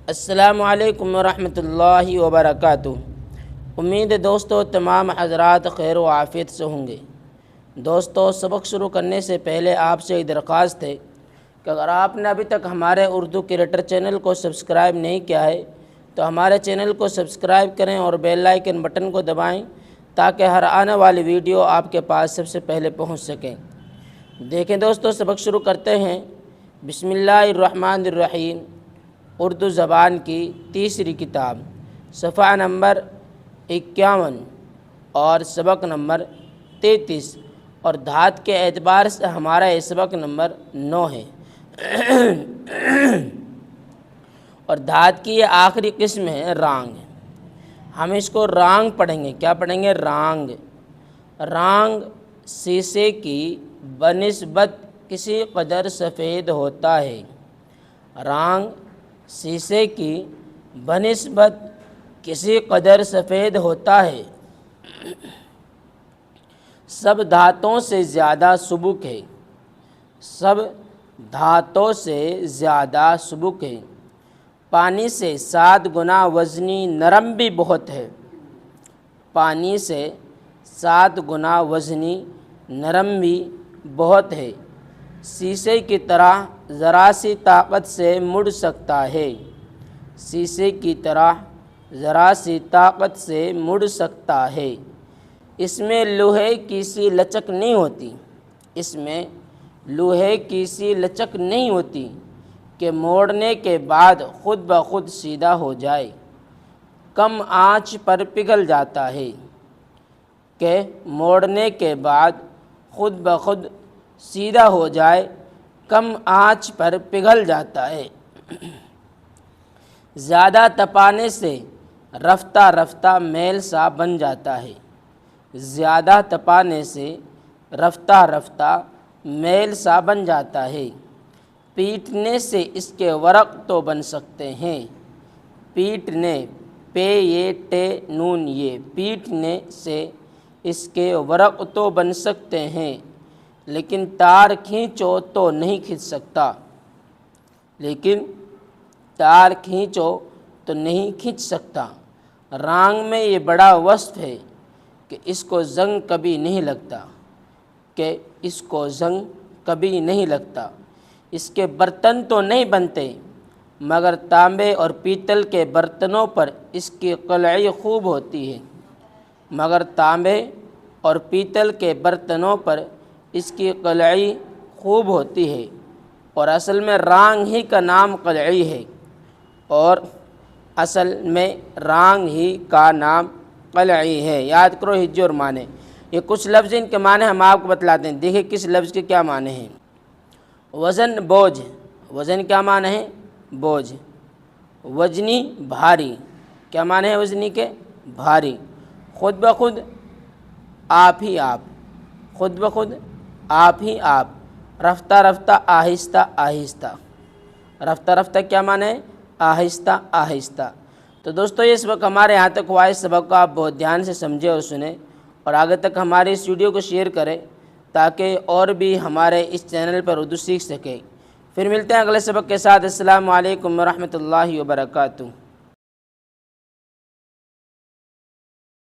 السلام علیکم ورحمۃ اللہ وبرکاتہ۔ امید ہے دوستو تمام حضرات خیر و عافیت سے ہوں گے۔ دوستو سبق شروع کرنے سے پہلے آپ سے ایک درخواست ہے کہ اگر آپ نے ابھی تک ہمارے اردو کریٹر چینل کو سبسکرائب نہیں کیا ہے تو ہمارے چینل کو سبسکرائب کریں اور بیل آئیکن بٹن کو دبائیں تاکہ ہر آنے والی ویڈیو آپ کے پاس سب سے پہلے پہنچ سکیں۔ دیکھیں دوستو سبق شروع کرتے ہیں۔ بسم اللہ الرحمن الرحیم، اردو زبان کی تیسری کتاب، صفحہ نمبر 51 اور سبق نمبر 33، اور دھات کے اعتبار سے ہمارا یہ سبق نمبر 9 ہے۔ اور دھات کی یہ آخری قسم ہے رانگ۔ ہم اس کو رانگ پڑھیں گے۔ کیا پڑھیں گے؟ رانگ۔ رانگ سیسے کی بنسبت کسی قدر سفید ہوتا ہے۔ رانگ سیسے کی بنسبت کسی قدر سفید ہوتا ہے۔ سب دھاتوں سے زیادہ سبک ہے۔ سب دھاتوں سے زیادہ سبک ہے۔ پانی سے 7 گنا وزنی نرم بھی بہت ہے۔ پانی سے 7 گنا وزنی نرم بھی بہت ہے۔ شیشے کی طرح ذرا سی طاقت سے مڑ سکتا ہے۔ شیشے کی طرح ذرا سی طاقت سے مڑ سکتا ہے۔ اس میں لوہے کی سی لچک نہیں ہوتی۔ اس میں لوہے کی سی لچک نہیں ہوتی کہ موڑنے کے بعد خود بخود سیدھا ہو جائے۔ کم آنچ پر پگھل جاتا ہے کہ موڑنے کے بعد خود بخود سیدھا ہو جائے۔ کم آنچ پر پگھل جاتا ہے۔ زیادہ تپانے سے رفتہ رفتہ میل سا بن جاتا ہے۔ زیادہ تپانے سے رفتہ رفتہ میل سا بن جاتا ہے۔ پیٹنے سے اس کے ورق تو بن سکتے ہیں۔ پیٹنے، پے یہ ٹے نون یہ، پیٹنے سے اس کے ورق تو بن سکتے ہیں لیکن تار کھینچو تو نہیں کھینچ سکتا۔ لیکن تار کھینچو تو نہیں کھینچ سکتا۔ رانگ میں یہ بڑا وصف ہے کہ اس کو زنگ کبھی نہیں لگتا، کہ اس کو زنگ کبھی نہیں لگتا۔ اس کے برتن تو نہیں بنتے مگر تانبے اور پیتل کے برتنوں پر اس کی قلعی خوب ہوتی ہے۔ مگر تانبے اور پیتل کے برتنوں پر اس کی قلعی خوب ہوتی ہے۔ اور اصل میں رانگ ہی کا نام قلعی ہے۔ اور اصل میں رانگ ہی کا نام قلعی ہے۔ یاد کرو ہجے اور معنی۔ یہ کچھ لفظ ان کے معنی ہم آپ کو بتلاتے ہیں۔ دیکھیں کس لفظ کے کیا معنی ہیں۔ وزن بوجھ۔ وزن کیا معنی ہے؟ بوجھ۔ وزنی بھاری۔ کیا معنی ہے وزنی کے؟ بھاری۔ خود بخود آپ ہی آپ۔ خود بخود آپ ہی آپ۔ رفتہ رفتہ آہستہ آہستہ۔ رفتہ رفتہ کیا معنی ہے؟ آہستہ آہستہ۔ تو دوستو یہ سبق ہمارے یہاں تک ہوا۔ اس سبق کو آپ بہت دھیان سے سمجھیں اور سنیں اور آگے تک ہمارے اس ویڈیو کو شیئر کریں تاکہ اور بھی ہمارے اس چینل پر اردو سیکھ سکیں۔ پھر ملتے ہیں اگلے سبق کے ساتھ۔ السلام علیکم ورحمۃ اللہ وبرکاتہ۔